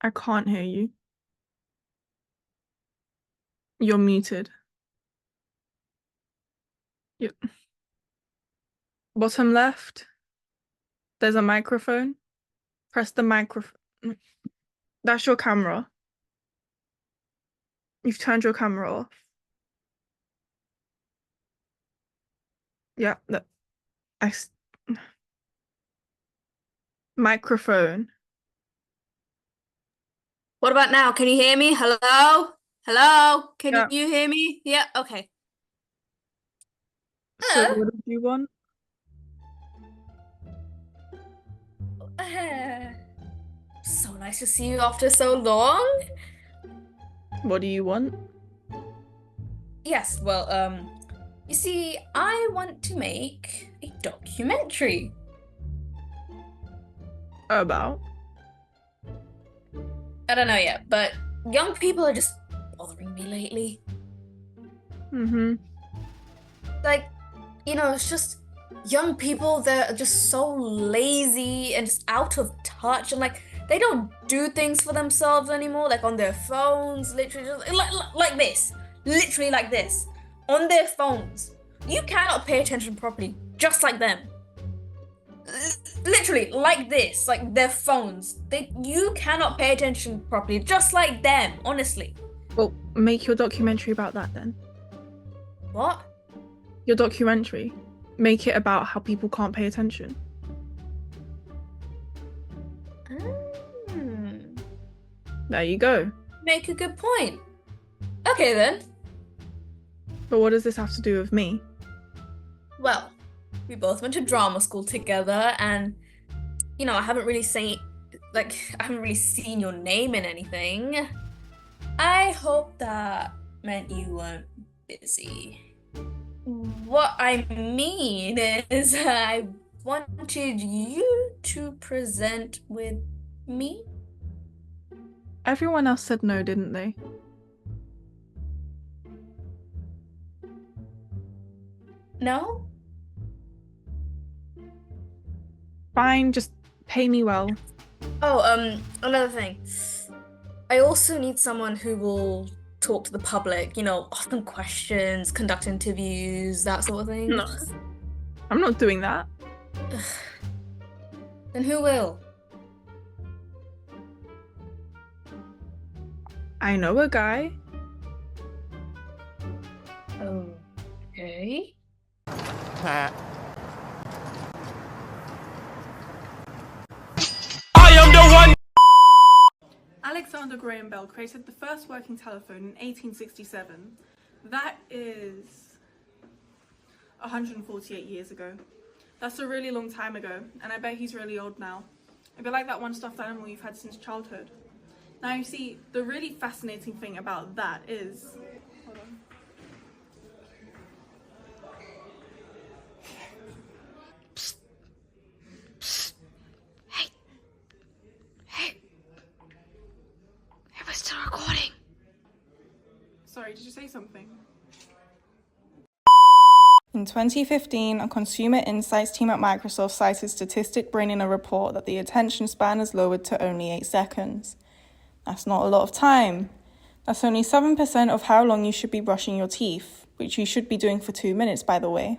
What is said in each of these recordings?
I can't hear you. You're muted. Yep. Bottom left, there's a microphone. Press the microphone. That's your camera. You've turned your camera off. Yeah, I microphone. What about now? Can you hear me? Hello? Hello? Can Yeah. you hear me? Yeah, okay. So Hello? what did you want? Uh, so nice to see you after so long. What do you want? Yes, well, you see, I want to make a documentary. About? I don't know yet, but young people are just bothering me lately. Mm-hmm. Like, it's just young people, they're just so lazy and just out of touch and they don't do things for themselves anymore, like on their phones, literally just like this. Literally like this. On their phones. You cannot pay attention properly, just like them. Literally like this, like their phones. You cannot pay attention properly, just like them, honestly. Well, make your documentary about that then. What? Your documentary. Make it about how people can't pay attention. Mm, There you go. make a good point. Okay then. But what does this have to do with me? Well, we both went to drama school together, and I haven't really seen your name in anything. I hope that meant you weren't busy. What I mean is, I wanted you to present with me. Everyone else said no, didn't they? No? Fine, just pay me well. Oh, another thing. I also need someone who will talk to the public, ask them questions, conduct interviews, that sort of thing. No, I'm not doing that. Then who will? I know a guy. Okay. Alexander Graham Bell created the first working telephone in 1867. That is 148 years ago. That's a really long time ago, and I bet he's really old now. It'd be like that one stuffed animal you've had since childhood. Now you see, the really fascinating thing about that is... Hold on. Psst. Psst. Hey. Hey. Hey, we're still recording. Sorry, did you say something? In 2015, a consumer insights team at Microsoft cited Statistic Brain in a report that the attention span is lowered to only 8 seconds. That's not a lot of time. That's only 7% of how long you should be brushing your teeth, which you should be doing for 2 minutes, by the way.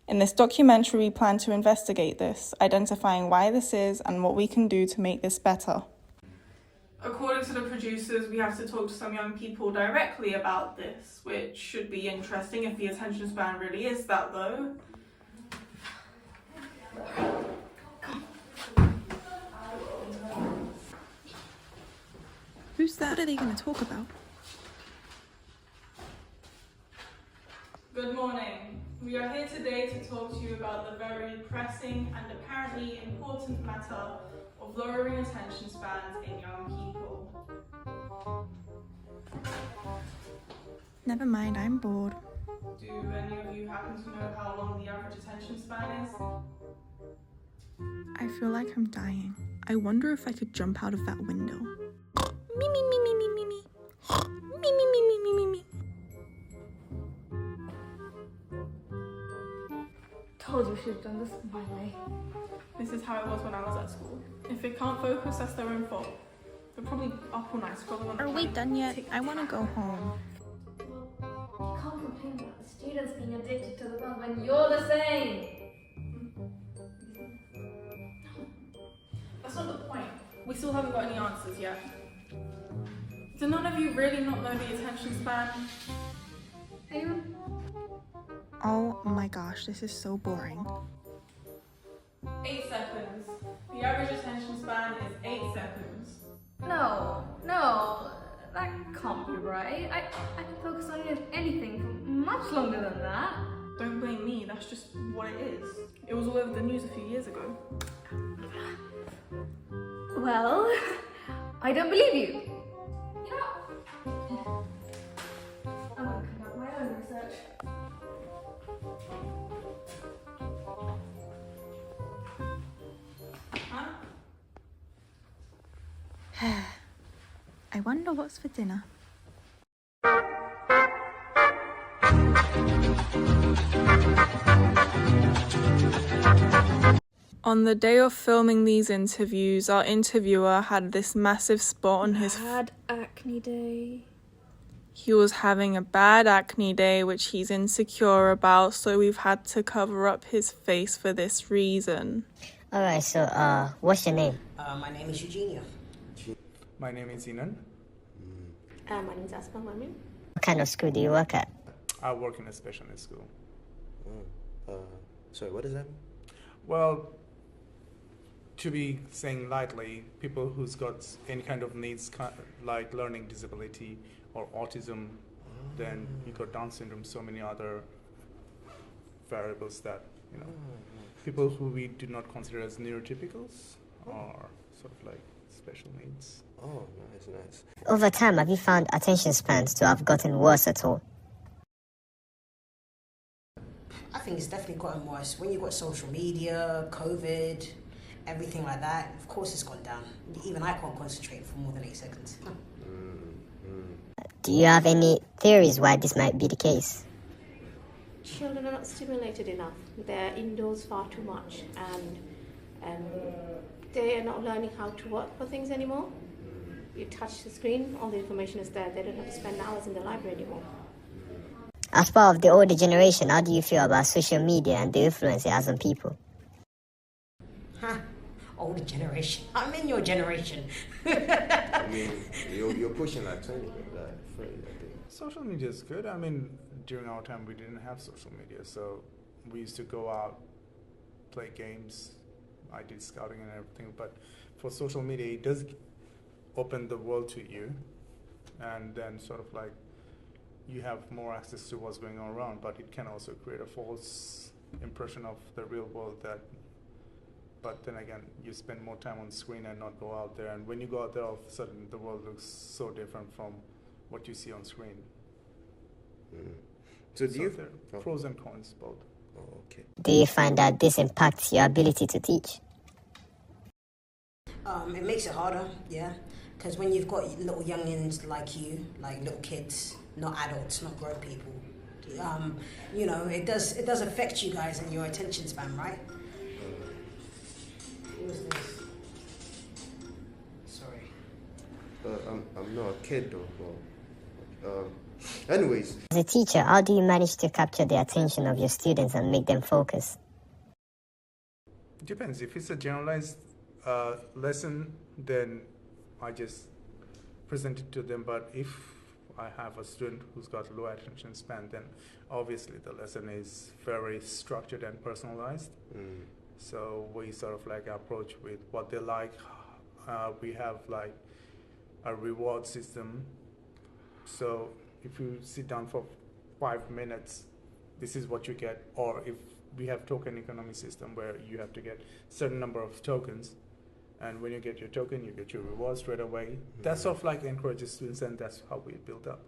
In this documentary, we plan to investigate this, identifying why this is and what we can do to make this better. According to the producers, we have to talk to some young people directly about this, which should be interesting if the attention span really is that low. Who's that? What are they going to talk about? Good morning. We are here today to talk to you about the very pressing and apparently important matter of lowering attention spans in young people. Never mind, I'm bored. Do any of you happen to know how long the average attention span is? I feel like I'm dying. I wonder if I could jump out of that window. Me, me, me, me, me, me, me. Me, me, me, me, me, me, me. Told you we should have done this my way. This is how it was when I was at school. If they can't focus, that's their own fault. They're probably up all night. Are we done yet? I want to go home. You can't complain about the students being addicted to the phone when you're the same. That's not the point. We still haven't got any answers yet. Do none of you really not know the attention span? Anyone? Oh my gosh, this is so boring. 8 seconds. The average attention span is 8 seconds. No, that can't be right. I can focus on anything for much longer than that. Don't blame me, that's just what it is. It was all over the news a few years ago. Well, I don't believe you. You know, I'm gonna conduct my own research. I wonder what's for dinner. On the day of filming these interviews, our interviewer had this massive spot on his Bad acne day. He was having a bad acne day, which he's insecure about, so we've had to cover up his face for this reason. Alright, so, what's your name? My name is Eugenia. My name is Inan. My name is Asma Mamin. What kind of school do you work at? I work in a special needs school. Sorry, what does that mean? Well, to be saying lightly, people who's got any kind of needs, like learning disability or autism, then you got Down syndrome, so many other variables that, people who we do not consider as neurotypicals are sort of like special needs. Oh, nice. Over time, have you found attention spans to have gotten worse at all? I think it's definitely gotten worse. When you've got social media, COVID, everything like that, of course it's gone down. Even I can't concentrate for more than 8 seconds. Do you have any theories why this might be the case? Children are not stimulated enough. They're indoors far too much, and they are not learning how to work for things anymore. You touch the screen, all the information is there. They don't have to spend hours in the library anymore. As part of the older generation, how do you feel about social media and the influence it has on people? Older generation. I'm in your generation. I mean, you're pushing like 20, like 30, I think. Social media is good. I mean, during our time, we didn't have social media, so we used to go out, play games. I did scouting and everything, but for social media, it does open the world to you, and then sort of like you have more access to what's going on around, but it can also create a false impression of the real world but then again, you spend more time on screen and not go out there, and when you go out there, all of a sudden the world looks so different from what you see on screen. So do you... there are pros and cons both. Oh, okay. Do you find that this impacts your ability to teach? It makes it harder, yeah. Because when you've got little youngins like you, like little kids, not adults, not grown people, it does affect you guys and your attention span, right? Who is this? Sorry. I'm not a kid though. Well, anyways. As a teacher, how do you manage to capture the attention of your students and make them focus? It depends. If it's a generalized lesson, then I just present it to them. But if I have a student who's got low attention span, then obviously the lesson is very structured and personalized. So we sort of like approach with what they like. We have like a reward system. So if you sit down for 5 minutes, this is what you get. Or if we have token economy system where you have to get certain number of tokens, and when you get your token, you get your reward straight away. That sort of like encourages students, and that's how we build up.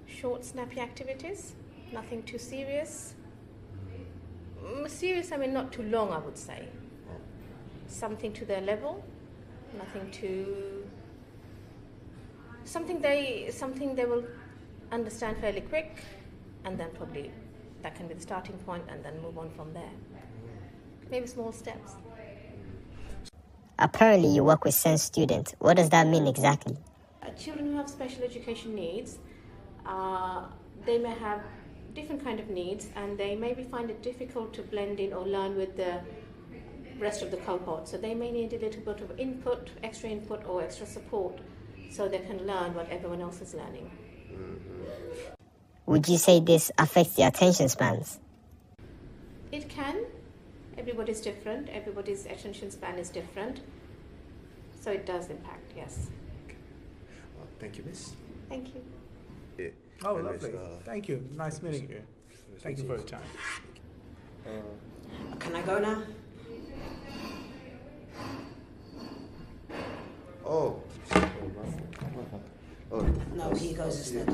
Short, snappy activities, nothing too serious. Serious, I mean, not too long, I would say. Something to their level, nothing too... Something they will understand fairly quick, and then probably that can be the starting point, and then move on from there. Maybe small steps. Apparently you work with SEND students. What does that mean exactly? Children who have special education needs, they may have different kind of needs, and they maybe find it difficult to blend in or learn with the rest of the cohort. So they may need a little bit of input, or extra support, so they can learn what everyone else is learning. Would you say this affects their attention spans? It can. Everybody's different. Everybody's attention span is different. So it does impact, yes. Well, thank you, miss. Thank you. Yeah. Oh, And lovely. Thank you. Nice meeting you. Thank you for your time. Can I go now? Oh. Oh. No, he goes instead.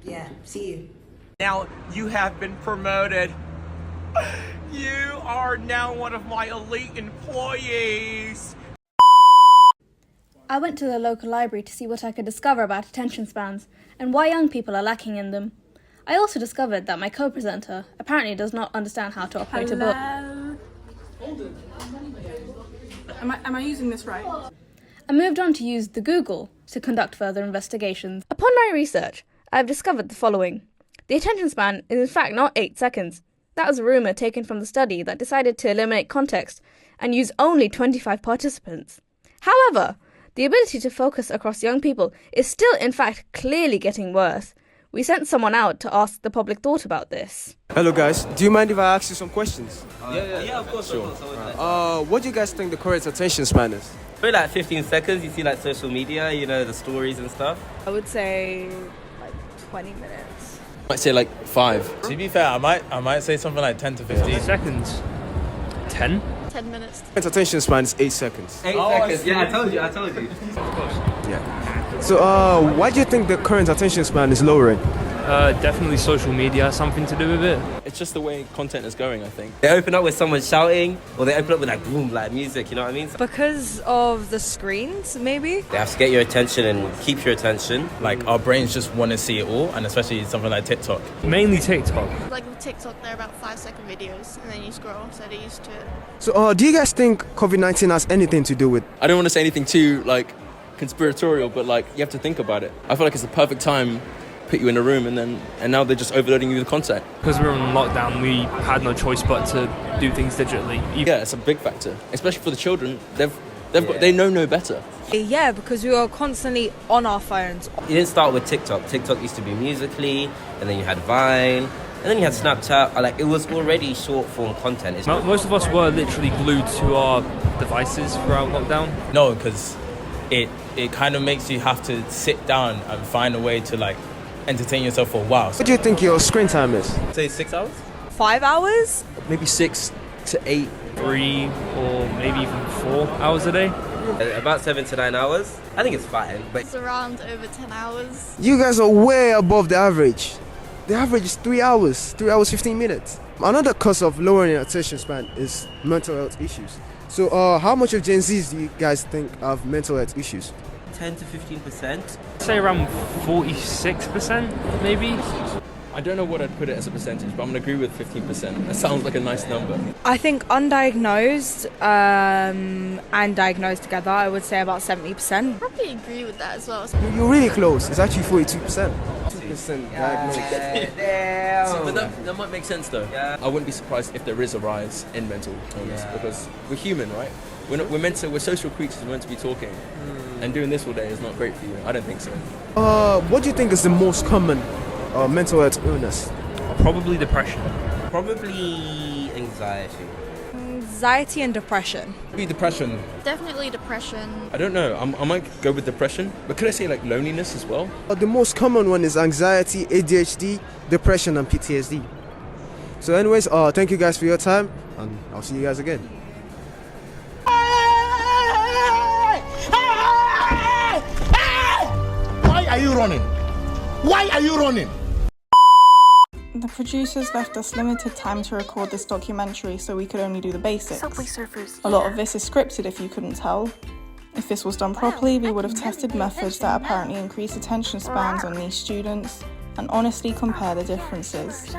Yeah, see you. Now you have been promoted. You are now one of my elite employees. I went to the local library to see what I could discover about attention spans and why young people are lacking in them. I also discovered that my co-presenter apparently does not understand how to operate a book. Am I using this right? I moved on to use the Google to conduct further investigations. Upon my research, I have discovered the following. The attention span is in fact not 8 seconds. That was a rumour taken from the study that decided to eliminate context and use only 25 participants. However, the ability to focus across young people is still in fact clearly getting worse. We sent someone out to ask the public thought about this. Hello guys, do you mind if I ask you some questions? Yeah, of course. Sure. What do you guys think the correct attention span is? For like 15 seconds, you see like social media, you know, the stories and stuff. I would say like 20 minutes. I might say like 5. To be fair, I might say something like 10 to 15 seconds. 10? 10 minutes. Correct attention span is 8 seconds. 8 seconds. Yeah, I told you. Yeah. So why do you think the current attention span is lowering? Definitely social media has something to do with it. It's just the way content is going, I think. They open up with someone shouting, or they open up with like boom, like music, you know what I mean? Because of the screens, maybe? They have to get your attention and keep your attention. Like our brains just want to see it all, and especially something like TikTok. Mainly TikTok. Like with TikTok, they're about 5-second videos, and then you scroll, so they're used to it. So do you guys think COVID-19 has anything to do with... I don't want to say anything too like conspiratorial, but like you have to think about it. I feel like it's the perfect time put you in a room and now they're just overloading you with content. Because we were on lockdown, we had no choice but to do things digitally. Yeah, it's a big factor, especially for the children. They know no better. Yeah, because we were constantly on our phones. You didn't start with TikTok. TikTok used to be Musical.ly, and then you had Vine, and then you had Snapchat. Like it was already short form content. Most of us were literally glued to our devices throughout lockdown. No, because it kind of makes you have to sit down and find a way to like entertain yourself for a while. What do you think your screen time is? Say 6 hours? 5 hours? Maybe 6 to 8. 3 or maybe even 4 hours a day. About 7 to 9 hours. I think it's fine, but It's around over 10 hours. You guys are way above the average. The average is 3 hours, 3 hours 15 minutes. Another cause of lowering attention span is mental health issues. So how much of Gen Zs do you guys think have mental health issues? 10 to 15%. Say around 46%, maybe. I don't know what I'd put it as a percentage, but I'm going to agree with 15%. That sounds like a nice number. I think undiagnosed and diagnosed together, I would say about 70%. Probably agree with that as well. You're really close. It's actually 42%. 2% diagnosed. Damn. But that might make sense though. Yeah. I wouldn't be surprised if there is a rise in mental illness because we're human, right? We're social creatures. We're meant to be talking, and doing this all day is not great for you. I don't think so. What do you think is the most common mental health illness? Probably depression. Probably anxiety. Anxiety and depression. Maybe depression. Definitely depression. I don't know. I might go with depression, but could I say like loneliness as well? The most common one is anxiety, ADHD, depression, and PTSD. So, anyways, thank you guys for your time, and I'll see you guys again. Why are you running? Why are you running? The producers left us limited time to record this documentary, so we could only do the basics. Subway Surfers. A lot of this is scripted if you couldn't tell. If this was done properly, we would have tested methods that apparently increase attention spans on these students and honestly compare the differences.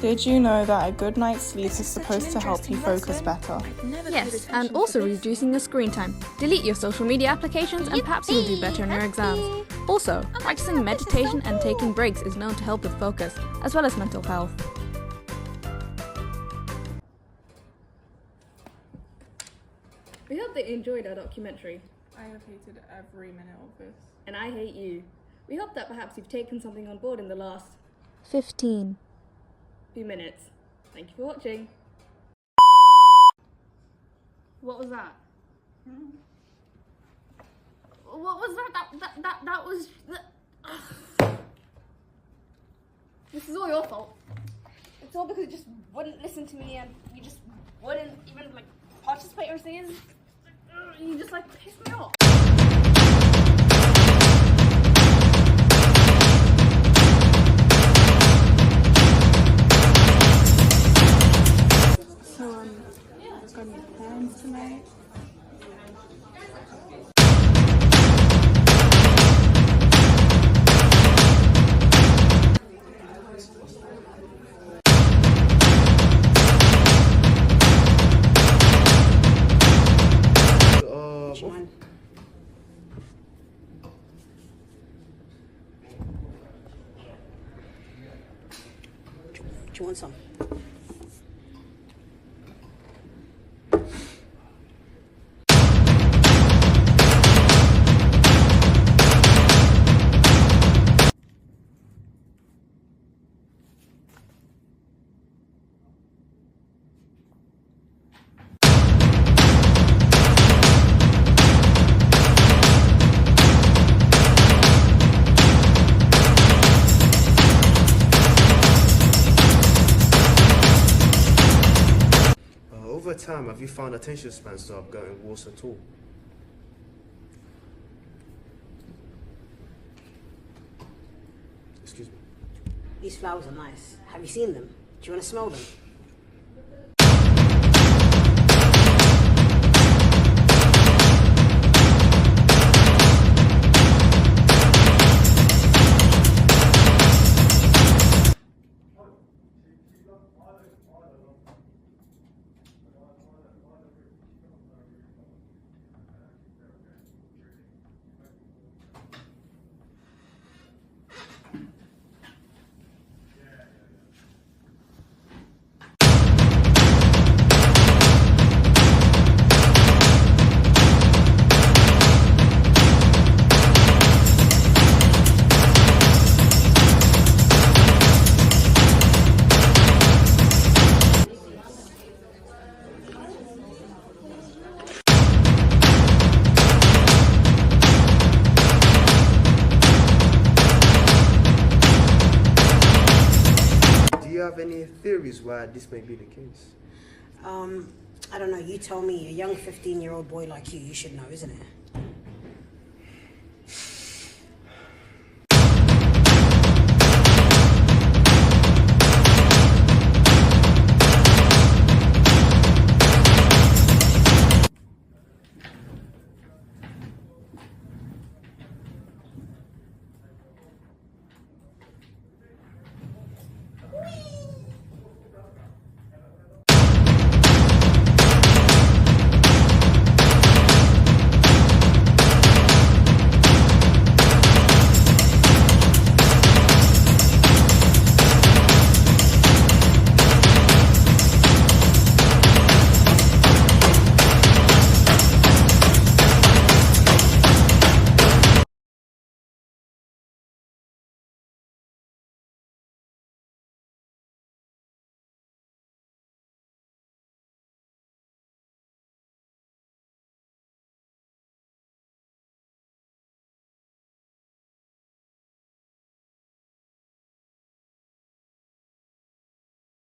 Did you know that a good night's sleep is supposed to help you focus better? Yes, and also reducing your screen time. Delete your social media applications and perhaps you'll do better in your exams. Also, practicing meditation and taking breaks is known to help with focus, as well as mental health. We hope that you enjoyed our documentary. I have hated every minute of this. And I hate you. We hope that perhaps you've taken something on board in the last 15 few minutes. Thank you for watching. What was that? What was that? That was... This is all your fault. It's all because you just wouldn't listen to me and you just wouldn't even like participate or things. You just like pissed me off. So, got any plans tonight? Do you want some? Over time, have you found attention spans start going worse at all? Excuse me. These flowers are nice. Have you seen them? Do you want to smell them? Do you have any theories why this may be the case? I don't know. You tell me. A young 15-year-old boy like you should know, isn't it?